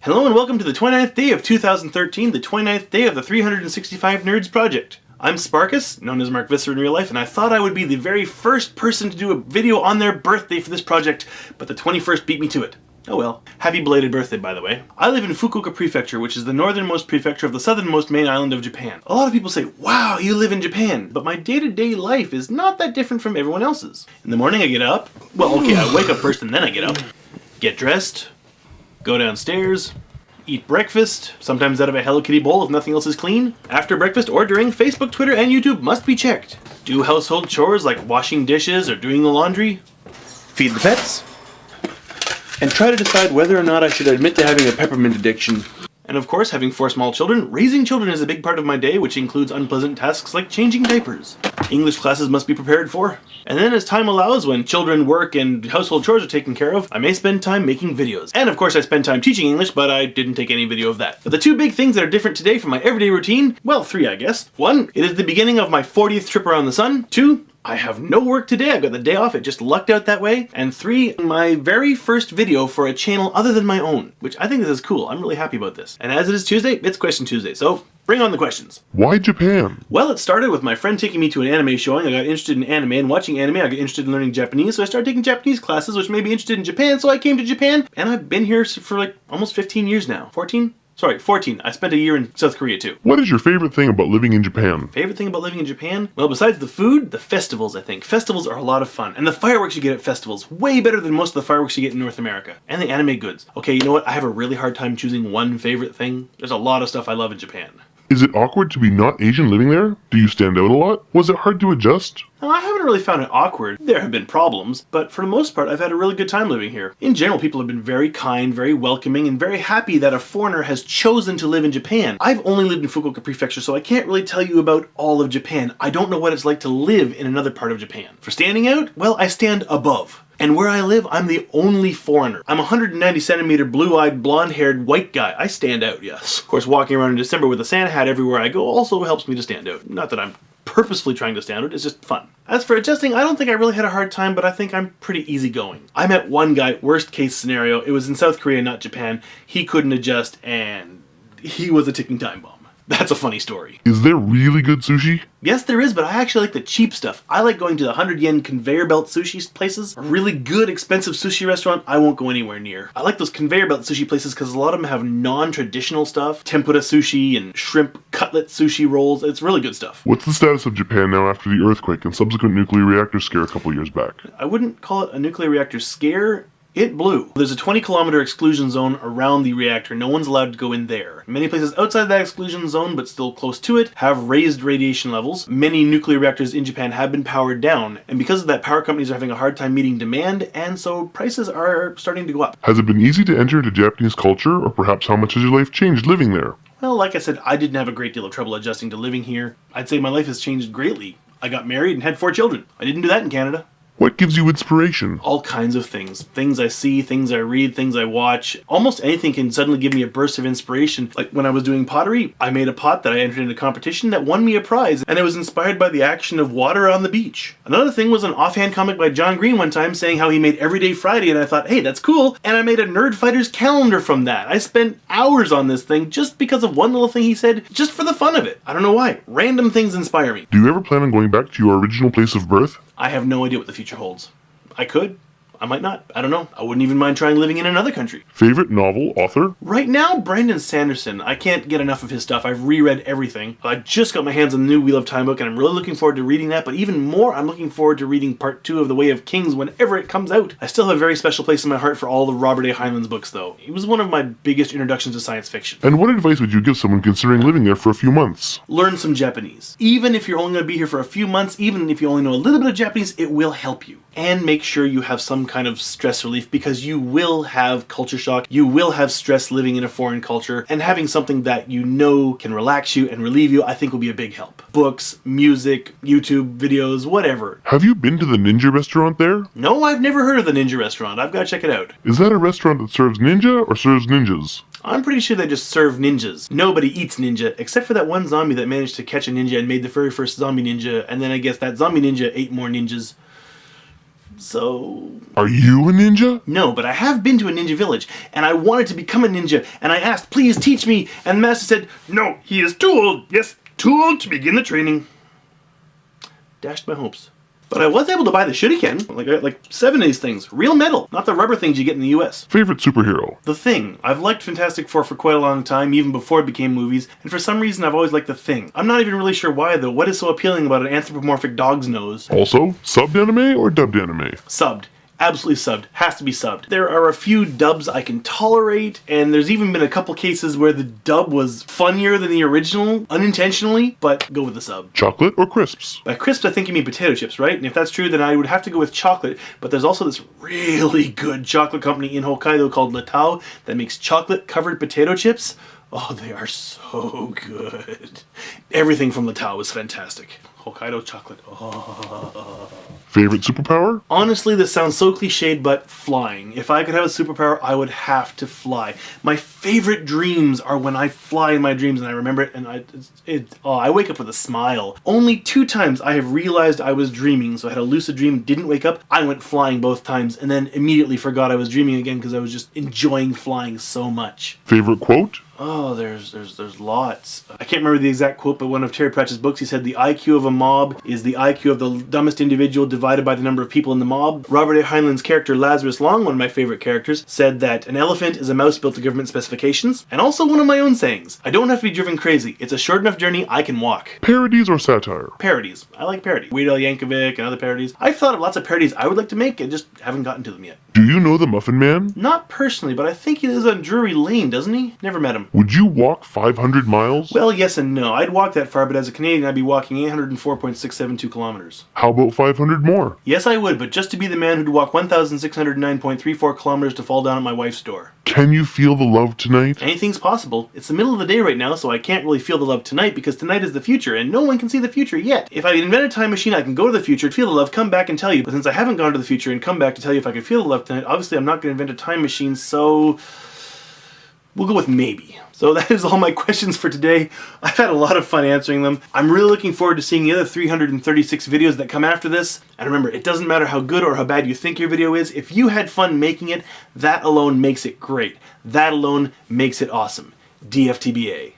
Hello and welcome to the 29th day of 2013, the 29th day of the 365 Nerds Project. I'm Sparkuus, known as Mark Visser in real life, and I thought I would be the very first person to do a video on their birthday for this project, but the 21st beat me to it. Oh well. Happy belated birthday, by the way. I live in Fukuoka Prefecture, which is the northernmost prefecture of the southernmost main island of Japan. A lot of people say, wow, you live in Japan, but my day-to-day life is not that different from everyone else's. In the morning I get up, well okay, I wake up first and then I get up, get dressed, go downstairs, eat breakfast, sometimes out of a Hello Kitty bowl if nothing else is clean. After breakfast or during, Facebook, Twitter, and YouTube must be checked. Do household chores like washing dishes or doing the laundry. Feed the pets. And try to decide whether or not I should admit to having a peppermint addiction. And of course, having 4 small children, raising children is a big part of my day, which includes unpleasant tasks like changing diapers. English classes must be prepared for. And then as time allows, when children, work, and household chores are taken care of, I may spend time making videos. And of course I spend time teaching English, but I didn't take any video of that. But the 2 big things that are different today from my everyday routine, well, 3 I guess. 1, it is the beginning of my 40th trip around the sun. 2, I have no work today, I've got the day off, it just lucked out that way. And 3, my very first video for a channel other than my own, which I think this is cool, I'm really happy about this. And as it is Tuesday, it's Question Tuesday, so bring on the questions. Why Japan? Well, it started with my friend taking me to an anime showing. I got interested in anime, and watching anime I got interested in learning Japanese, so I started taking Japanese classes, which made me interested in Japan, so I came to Japan, and I've been here for like almost 15 years now. 14? Sorry, 14. I spent a year in South Korea too. What is your favorite thing about living in Japan? Favorite thing about living in Japan? Well, besides the food, the festivals, I think. Festivals are a lot of fun. And the fireworks you get at festivals, way better than most of the fireworks you get in North America. And the anime goods. Okay, you know what? I have a really hard time choosing one favorite thing. There's a lot of stuff I love in Japan. Is it awkward to be not Asian living there? Do you stand out a lot? Was it hard to adjust? No, I haven't really found it awkward. There have been problems, but for the most part I've had a really good time living here. In general, people have been very kind, very welcoming, and very happy that a foreigner has chosen to live in Japan. I've only lived in Fukuoka Prefecture, so I can't really tell you about all of Japan. I don't know what it's like to live in another part of Japan. For standing out, well, I stand above. And where I live, I'm the only foreigner. I'm a 190 centimeter, blue-eyed, blonde-haired, white guy. I stand out, yes. Of course, walking around in December with a Santa hat everywhere I go also helps me to stand out. Not that I'm purposefully trying to stand out, it's just fun. As for adjusting, I don't think I really had a hard time, but I think I'm pretty easygoing. I met one guy, worst case scenario, it was in South Korea, not Japan. He couldn't adjust, and he was a ticking time bomb. That's a funny story. Is there really good sushi? Yes, there is, but I actually like the cheap stuff. I like going to the 100 yen conveyor belt sushi places. A really good, expensive sushi restaurant, I won't go anywhere near. I like those conveyor belt sushi places because a lot of them have non-traditional stuff. Tempura sushi and shrimp cutlet sushi rolls. It's really good stuff. What's the status of Japan now after the earthquake and subsequent nuclear reactor scare a couple years back? I wouldn't call it a nuclear reactor scare. It blew. There's a 20-kilometer exclusion zone around the reactor. No one's allowed to go in there. Many places outside that exclusion zone, but still close to it, have raised radiation levels. Many nuclear reactors in Japan have been powered down, and because of that, power companies are having a hard time meeting demand, and so prices are starting to go up. Has it been easy to enter into Japanese culture, or perhaps how much has your life changed living there? Well, like I said, I didn't have a great deal of trouble adjusting to living here. I'd say my life has changed greatly. I got married and had 4 children. I didn't do that in Canada. What gives you inspiration? All kinds of things. Things I see, things I read, things I watch. Almost anything can suddenly give me a burst of inspiration. Like when I was doing pottery, I made a pot that I entered into a competition that won me a prize, and it was inspired by the action of water on the beach. Another thing was an offhand comic by John Green one time saying how he made Everyday Friday, and I thought, hey, that's cool, and I made a Nerdfighters calendar from that. I spent hours on this thing just because of one little thing he said, just for the fun of it. I don't know why. Random things inspire me. Do you ever plan on going back to your original place of birth? I have no idea what the future holds. I could. I might not. I don't know. I wouldn't even mind trying living in another country. Favorite novel, author? Right now, Brandon Sanderson. I can't get enough of his stuff. I've reread everything. I just got my hands on the new Wheel of Time book, and I'm really looking forward to reading that, but even more, I'm looking forward to reading part 2 of The Way of Kings whenever it comes out. I still have a very special place in my heart for all the Robert A. Heinlein's books, though. He was one of my biggest introductions to science fiction. And what advice would you give someone considering living there for a few months? Learn some Japanese. Even if you're only going to be here for a few months, even if you only know a little bit of Japanese, it will help you. And make sure you have some kind of stress relief, because you will have culture shock, you will have stress living in a foreign culture, and having something that you know can relax you and relieve you, I think will be a big help. Books, music, YouTube videos, whatever. Have you been to the ninja restaurant there? No, I've never heard of the ninja restaurant. I've got to check it out. Is that a restaurant that serves ninja or serves ninjas? I'm pretty sure they just serve ninjas. Nobody eats ninja, except for that one zombie that managed to catch a ninja and made the very first zombie ninja, and then I guess that zombie ninja ate more ninjas. So... Are you a ninja? No, but I have been to a ninja village, and I wanted to become a ninja, and I asked, please teach me, and the master said, no, he is too old. Yes, too old to begin the training. Dashed my hopes. But I was able to buy the shuriken, like 7 of these things. Real metal, not the rubber things you get in the US. Favorite superhero? The Thing. I've liked Fantastic Four for quite a long time, even before it became movies, and for some reason I've always liked The Thing. I'm not even really sure why though. What is so appealing about an anthropomorphic dog's nose? Also, subbed anime or dubbed anime? Subbed. Absolutely subbed. Has to be subbed. There are a few dubs I can tolerate, and there's even been a couple cases where the dub was funnier than the original, unintentionally, but go with the sub. Chocolate or crisps? By crisps, I think you mean potato chips, right? And if that's true, then I would have to go with chocolate, but there's also this really good chocolate company in Hokkaido called Latao that makes chocolate-covered potato chips. Oh, they are so good. Everything from Latao is fantastic. Hokkaido chocolate. Oh. Favorite superpower? Honestly, this sounds so cliched, but flying. If I could have a superpower, I would have to fly. My favorite dreams are when I fly in my dreams and I remember it, and I wake up with a smile. Only 2 times I have realized I was dreaming, so I had a lucid dream, didn't wake up, I went flying both times, and then immediately forgot I was dreaming again because I was just enjoying flying so much. Favorite quote? Oh, there's lots. I can't remember the exact quote, but one of Terry Pratchett's books, he said, the IQ of a mob is the IQ of the dumbest individual divided by the number of people in the mob. Robert A. Heinlein's character, Lazarus Long, one of my favorite characters, said that an elephant is a mouse built to government specifications. And also one of my own sayings, I don't have to be driven crazy. It's a short enough journey, I can walk. Parodies or satire? Parodies. I like parodies. Weird Al Yankovic and other parodies. I've thought of lots of parodies I would like to make, and just haven't gotten to them yet. Do you know the Muffin Man? Not personally, but I think he lives on Drury Lane, doesn't he? Never met him. Would you walk 500 miles? Well, yes and no. I'd walk that far, but as a Canadian, I'd be walking 804.672 kilometers. How about 500 more? Yes, I would, but just to be the man who'd walk 1,609.34 kilometers to fall down at my wife's door. Can you feel the love tonight? Anything's possible. It's the middle of the day right now, so I can't really feel the love tonight because tonight is the future, and no one can see the future yet. If I invent a time machine, I can go to the future, feel the love, come back and tell you. But since I haven't gone to the future and come back to tell you if I could feel the love tonight, obviously I'm not going to invent a time machine, so... we'll go with maybe. So that is all my questions for today. I've had a lot of fun answering them. I'm really looking forward to seeing the other 336 videos that come after this. And remember, it doesn't matter how good or how bad you think your video is. If you had fun making it, that alone makes it great. That alone makes it awesome. DFTBA.